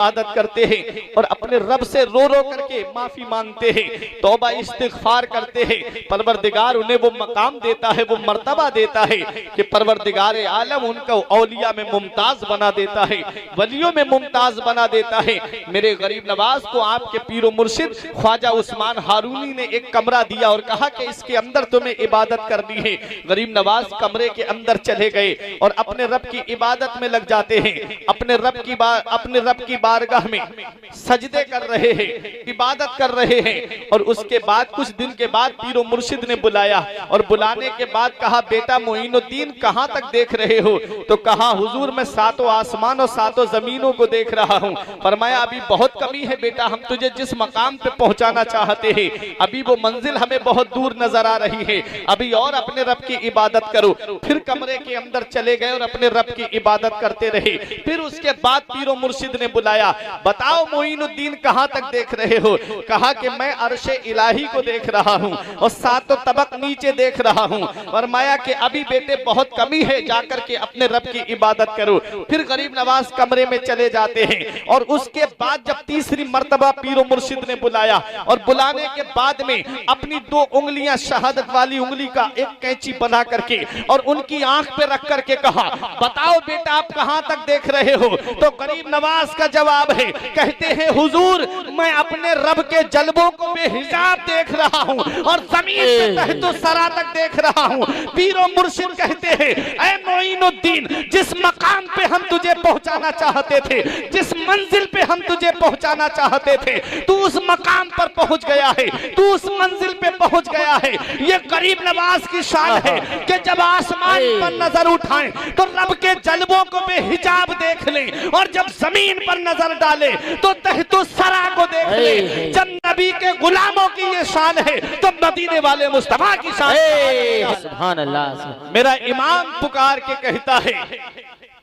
इबादत करते हैं और अपने रब से रो रो करके माफी मांगते हैं, तौबा इस्तिग़फ़ार करते हैं, परवरदिगार उन्हें वो मकाम देता है, वो मर्तबा देता है कि परवरदिगार आलम उनको औलिया में मुमताज बना देता है, वलियों में मुमताज बना देता है। मेरे गरीब नवाज को आपके पीरो मुर्शिद ख्वाजा उस्मान हारूनी ने एक कमरा दिया और कहा कि इसके अंदर तुम्हें इबादत करनी है। गरीब नवाज कमरे के अंदर चले गए और अपने रब की इबादत में लग जाते हैं, अपने रब की बारगाह में सजदे कर रहे हैं, इबादत कर रहे हैं। और उसके बाद कुछ दिन के बाद पीरो मुर्शिद ने बुलाया और बुलाने के बाद कहा, बेटा मोइनुद्दीन कहां तक देख रहे हो? तो कहा, हुजूर मैं सातों आसमान और सातों जमीनों को देख रहा हूं। फरमाया, अभी बहुत कमी है बेटा, हम तुझे जिस मकाम पे पहुंचाना चाहते हैं अभी वो मंजिल हमें बहुत दूर नजर आ रही है, अभी और अपने रब की इबादत करो। फिर कमरे के अंदर चले गए और अपने रब की इबादत करते रहे। फिर उसके बाद पीरो मुर्शिद ने बुलाया, बताओ मोइनुद्दीन कहां तक देख रहे हो? कहा कि मैं अर्शे इलाही को देख रहा हूं और सातों तबक नीचे देख रहा हूं। फरमाया कि अभी बेटे बहुत कमी है, जाकर के अपने रब की इबादत करो। फिर गरीब नवाज कमरे में चले जाते हैं और उसके बाद जब तीसरी मर्तबा पीरो मुर्शिद ने बुलाया और बुलाने के बाद में अपनी 2 उंगलियां शहादत वाली उंगली का एक कैंची बना करके और उनकी आंख पे रख करके कहा, बताओ बेटा आप कहां तक देख रहे हो? तो गरीब नवाज का जवाब है, कहते हैं हुजूर मैं अपने रब के जलवों को बेहिसाब देख रहा हूं और जमीन पे तहतो सरा तक देख रहा हूं। पीरो मुर्शिद कहते हैं, ऐ मोइनुद्दीन जिस मकाम पे हम तुझे पहुंचाना चाहते थे, जिस मंजिल पे हम तुझे पहुंचाना चाहते थे, तू उस मकाम पर पहुंच गया है, तू उस मंजिल पे पहुंच गया है। ये गरीब नवाज की शान है कि जब आसमान पर नजर उठाएं तो रब के जलवों को बेहिजाब देख लें और जब जमीन पर नजर डाले तो तहतो सरा को देख ले। जब नबी के गुलामों की ये शान है तो मदीने वाले मुस्तफा की शान है। सुभान अल्लाह। मेरा इमाम पुकार के कहता है,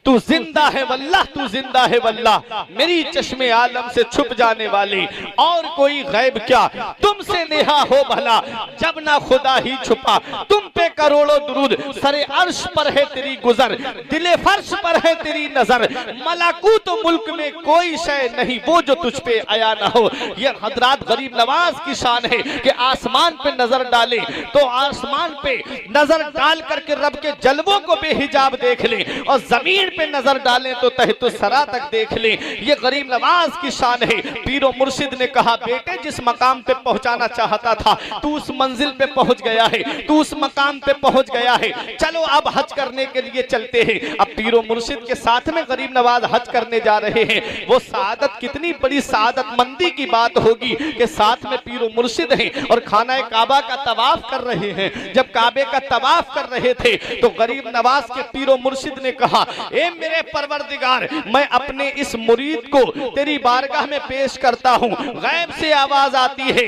तू जिंदा है वल्लाह, तू जिंदा है वल्लाह, मेरी चश्मे आलम से छुप जाने वाली और कोई गैब क्या, तुमसे नेहा हो भला जब ना खुदा ही छुपा। तुम पे करोड़ों दुरूद, सरे अर्श पर है तेरी गुजर, दिले फर्श पर है तेरी नजर, मलाकूत मुल्क में कोई शय नहीं वो जो तुझ पे आया ना हो। ये हजरात गरीब नवाज की शान है कि आसमान पे नजर डाले तो आसमान पे नजर डाल करके रब के जलवों को बेहिजाब देख ले और जमीन पे नजर डालें तो तहतो सरा तक देख लें। ये गरीब नवाज की शान है। पीरो मुर्शिद ने कहा, बेटे जिस मकाम पे पहुंचाना चाहता था तू उस मंजिल पे पहुंच गया है, तू उस मकाम पे पहुंच गया है, चलो अब हज करने के लिए चलते हैं। अब पीरो मुर्शिद के साथ में गरीब नवाज हज करने जा रहे हैं। वो सादत कितनी बड़ी सादत मंदी की बात होगी कि साथ में पीरो मुर्शिद हैं और खाना काबा का तवाफ कर रहे हैं। जब काबे का तवाफ कर रहे थे तो गरीब नवाज के पीरो मुर्शिद ने कहा, मेरे परवरदिगार मैं अपने इस मुरीद को तेरी बारगाह में पेश करता हूं। गैब से आवाज आती है,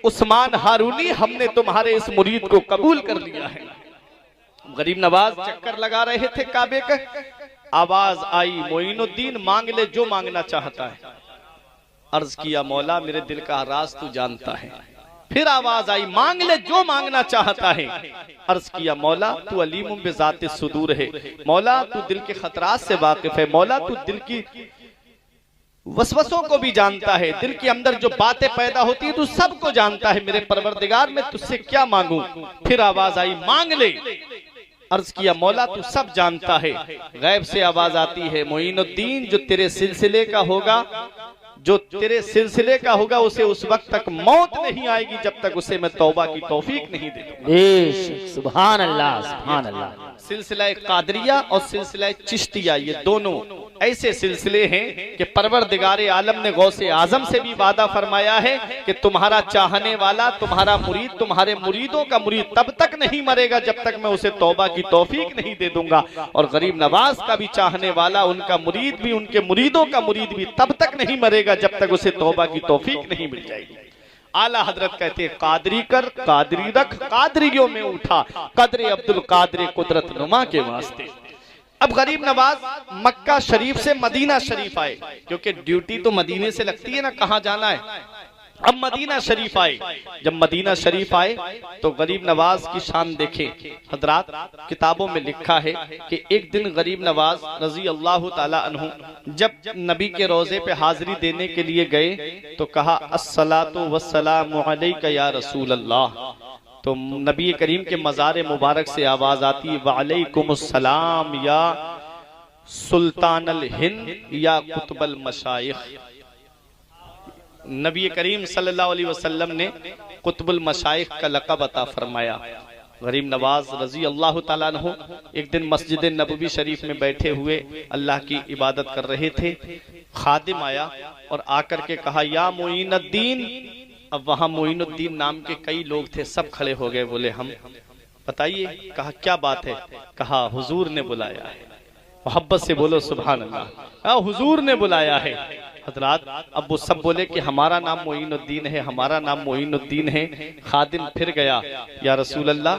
उस्मान हारूनी हमने तुम्हारे इस मुरीद को कबूल कर लिया है। गरीब नवाज चक्कर लगा रहे थे काबे का, आवाज आई, मोइनुद्दीन मांग ले जो मांगना चाहता है। अर्ज किया, मौला मेरे दिल का राज तू जानता है। फिर आवाज आई, मांग ले जो मांगना चाहता है। अर्ज किया, मौला तू अलीम बिज़ात सुदूर है, मौला तू दिल के खतरात से वाकिफ है, मौला तू दिल की वसवसों को भी जानता है, दिल के अंदर जो बातें पैदा होती है तू सबको जानता है। मेरे परवरदिगार मैं तुझसे क्या मांगू? फिर आवाज आई, मांग ले। अर्ज किया, मौला तू सब जानता है। गैब से आवाज आती है, मोइनुद्दीन जो तेरे सिलसिले का होगा, जो तेरे सिलसिले का होगा उसे उस वक्त तक मौत नहीं आएगी जब तक उसे मैं तौबा की तौफीक नहीं दे दूंगा। सुभान अल्लाह, सुभान अल्लाह। सिलसिला कादरिया और सिलसिला चिश्तिया ये दोनों ऐसे सिलसिले हैं कि परवरदिगार आलम ने गौसे आजम से भी वादा फरमाया है कि तुम्हारा चाहने वाला, तुम्हारा मुरीद, तुम्हारे मुरीदों का मुरीद तब तक नहीं मरेगा जब तक मैं उसे तौबा की तौफीक नहीं दे दूंगा। और गरीब नवाज का भी चाहने वाला, उनका मुरीद भी, उनके मुरीदों का मुरीद भी तब तक नहीं मरेगा जब तक उसे तौबा की तौफीक नहीं मिल जाएगी। आला हजरत कहते हैं, कादरी कर कादरी रख, कादरियों में उठा कदरे अब्दुल कादरे कुदरत नुमा के वास्ते। अब गरीब नवाज मक्का शरीफ से मदीना शरीफ आए, क्योंकि ड्यूटी तो मदीने से लगती है ना, कहाँ जाना है। अब मदीना शरीफ आए। जब मदीना शरीफ आए तो गरीब नवाज की शान देखे। हजरात, किताबों में लिखा है कि एक दिन गरीब नवाज रजी अल्लाह ताला अन्हु जब नबी के रोजे पे हाजिरी देने के लिए गए तो कहा अस्सलातु वस्सलामु अलैका या रसूल अल्लाह। तो नबी करीम के मज़ार मुबारक से आवाज आती वालेकुमुस्सलाम या सुल्तान अल हिंद या कुतुबल मशाइख। नबी करीम सल्लल्लाहु अलैहि वसल्लम ने कुतुबुल मशाइख का लक़ब अता फरमाया। गरीब नवाज रजी अल्लाह ताला अन्हु एक दिन मस्जिद नबवी शरीफ में बैठे हुए अल्लाह की इबादत कर रहे थे। खादिम आया और आकर के कहा या मोइनुद्दीन। अब वहां मोइनुद्दीन नाम के कई लोग थे, सब खड़े हो गए, बोले हम। बताइए, कहा क्या बात है? कहा हुजूर ने बुलाया है। मोहब्बत से बोलो सुभान अल्लाह, हुजूर ने बुलाया है। हजरात, अब वो सब बोले कि हमारा नाम मोइनुद्दीन है, हमारा नाम मोइनुद्दीन है। खादिम फिर गया, या रसूल अल्लाह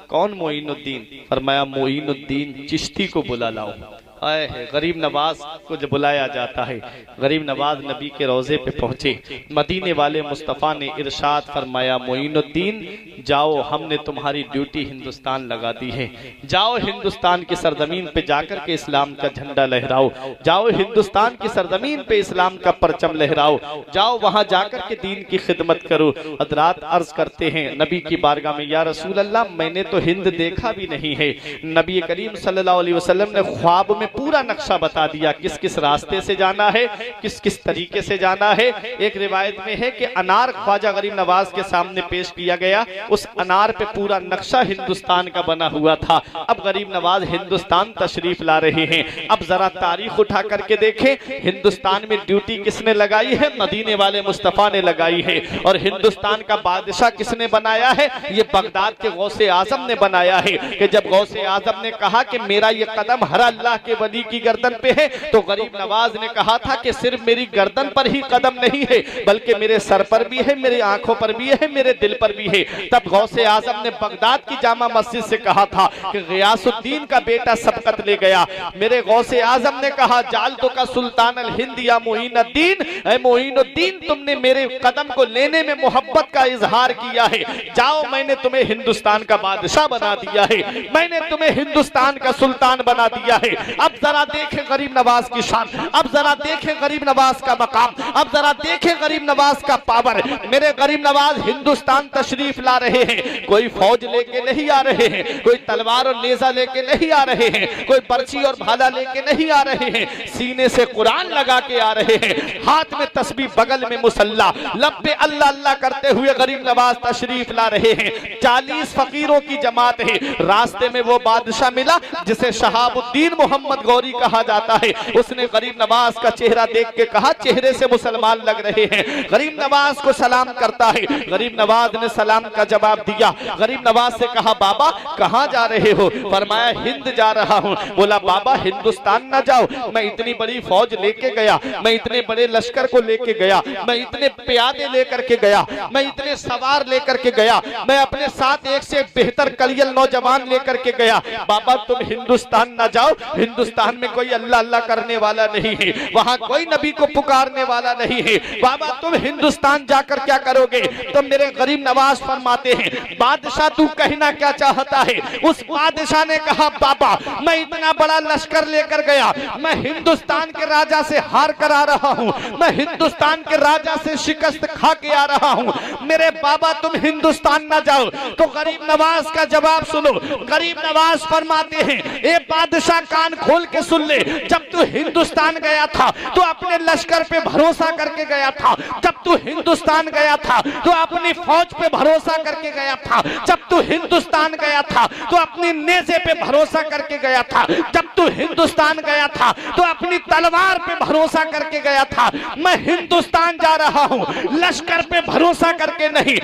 कौन मोइनुद्दीन? फरमाया मोइनुद्दीन चिश्ती को बुला लाओ। गरीब नवाज को जब बुलाया जाता है, गरीब नवाज नबी के रोजे पे पहुंचे। मदीने वाले मुस्तफ़ा ने इरशाद फरमाया मोइनुद्दीन जाओ, हमने तुम्हारी ड्यूटी हिंदुस्तान लगा दी है। जाओ हिंदुस्तान की सरजमीन पे जाकर के इस्लाम का झंडा लहराओ, जाओ हिंदुस्तान की सरजमीन पे इस्लाम का परचम लहराओ, जाओ वहां जाकर के दीन की खिदमत करो। हजरात अर्ज करते हैं नबी की बारगाह में, या रसूल अल्लाह मैंने तो हिंद देखा भी नहीं है। नबी करीम सल्लल्लाहु अलैहि वसल्लम ने ख्वाब में पूरा नक्शा बता दिया, किस किस रास्ते से जाना है, किस किस तरीके से जाना है। एक रिवायत में है कि अनार ख्वाजा गरीब नवाज के सामने पेश किया गया, उस अनार पे पूरा नक्शा हिंदुस्तान का बना हुआ था। अब गरीब नवाज हिंदुस्तान तशरीफ ला रहे हैं। अब जरा तारीख उठा करके देखें, हिंदुस्तान में ड्यूटी किसने लगाई है? मदीने वाले मुस्तफा ने लगाई है। और हिंदुस्तान का बादशाह किसने बनाया है? ये बगदाद के गौसे आजम ने बनाया है। कि जब गौसे आजम ने कहा कि मेरा ये कदम हर अल्लाह के वली की गर्दन पे है, तो गरीब नवाज ने कहा था कि सिर्फ मेरी गर्दन पर ही कदम नहीं है, बल्कि मेरे सर पर भी है, मेरी आंखों पर भी है, मेरे दिल पर भी है। तब गौसे आजम ने बगदाद की जामा मस्जिद से कहा था कि गियासुद्दीन का बेटा सबकत ले गया। मेरे गौसे आजम ने कहा जालतो का सुल्तान अल हिंद या मोइनुद्दीन, ऐ मोइनुद्दीन तुमने मेरे कदम को लेने में मोहब्बत का इजहार किया है, जाओ मैंने तुम्हें हिंदुस्तान का बादशाह बना दिया है, मैंने तुम्हें हिंदुस्तान का सुल्तान बना दिया है। अब जरा देखें गरीब नवाज की शान, अब जरा देखें गरीब नवाज का मकाम, अब जरा देखें गरीब नवाज का पावर। मेरे गरीब नवाज हिंदुस्तान तशरीफ ला रहे हैं, कोई फौज लेके नहीं आ रहे हैं, कोई तलवार और नेजा लेके नहीं आ रहे हैं, कोई पर्ची और भाला लेके नहीं आ रहे हैं, सीने से कुरान लगा के आ रहे हैं, हाथ में तस्बीह, बगल में मुसल्ला, लब पे अल्लाह अल्लाह करते हुए गरीब नवाज तशरीफ ला रहे हैं। 40 फकीरों की जमात है। रास्ते में वो बादशाह मिला जिसे शहाबुद्दीन मोहम्मद गौरी कहा जाता है। उसने गरीब नवाज का चेहरा देख के कहा चेहरे से मुसलमान लग रहे हैं। गरीब नवाज को सलाम करता है। गरीब नवाज ने सलाम का जवाब दिया। गरीब नवाज से कहा बाबा कहाँ जा रहे हो? फरमाया हिंद जा रहा हूँ। बोला बाबा हिंदुस्तान ना जाओ, मैं इतनी बड़ी फौज लेके गया, मैं इतने बड़े लश्कर को लेके गया, मैं इतने प्यादे लेकर के गया, मैं इतने सवार लेकर के गया, मैं अपने साथ एक से बेहतर कलियल नौजवान लेकर के गया। बाबा तुम हिंदुस्तान ना जाओ, हिंदुस्तान में कोई अल्लाह अल्लाह करने वाला नहीं है, वहां कोई नबी को पुकारने वाला नहीं है। बाबा तुम हिंदुस्तान जाकर क्या करोगे? तो मेरे गरीब नवाज फरमाते हैं बादशाह तू कहना क्या चाहता है? उस बादशाह ने कहा बाबा मैं इतना बड़ा लश्कर लेकर गया, मैं हिंदुस्तान के राजा से हार कर आ रहा हूँ, मैं हिंदुस्तान के राजा से शिकस्त खा के आ रहा हूँ, मेरे बाबा तुम हिंदुस्तान ना जाओ। तो गरीब नवाज का जवाब सुनो। गरीब नवाज फरमाते हैं ए बादशाह कान खोल के सुन ले, जब तू हिंदुस्तान गया था तो अपने लश्कर पे भरोसा करके गया था, जब तू हिंदुस्तान गया था तो अपनी फौज पे भरोसा करके गया था, जब तू हिंदुस्तान गया था तो अपनी नेज़े पे भरोसा करके गया था, जब तू हिंदुस्तान गया था तो अपनी तलवार पे भरोसा करके गया था। मैं हिंदुस्तान जा रहा हूँ लश्कर पे भरोसा करके नहीं,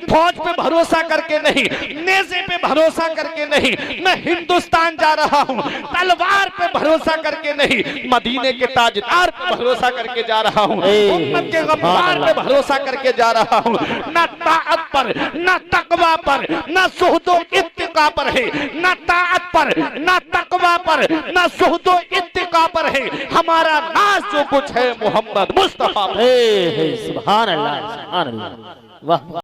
फौज पे भरोसा करके नहीं, नेज़े पे भरोसा करके नहीं, मैं हिंदुस्तान जा रहा हूँ तलवार पे भरोसा करके नहीं, मदीने के ताजदार पे भरोसा करके जा रहा हूँ, उम्मत के गफ्फार पे भरोसा करके जा रहा हूँ। ना ताअत पर, ना तकवा पर, ना सुहदो इत्तिका इत्तिका पर है, ना ताअत पर, ना तकवा पर, ना सुहदो इत्तिका पर है। हमारा नाज जो कुछ है मोहम्मद मुस्तफा। सुभान अल्लाह, सुभान अल्लाह, वाह।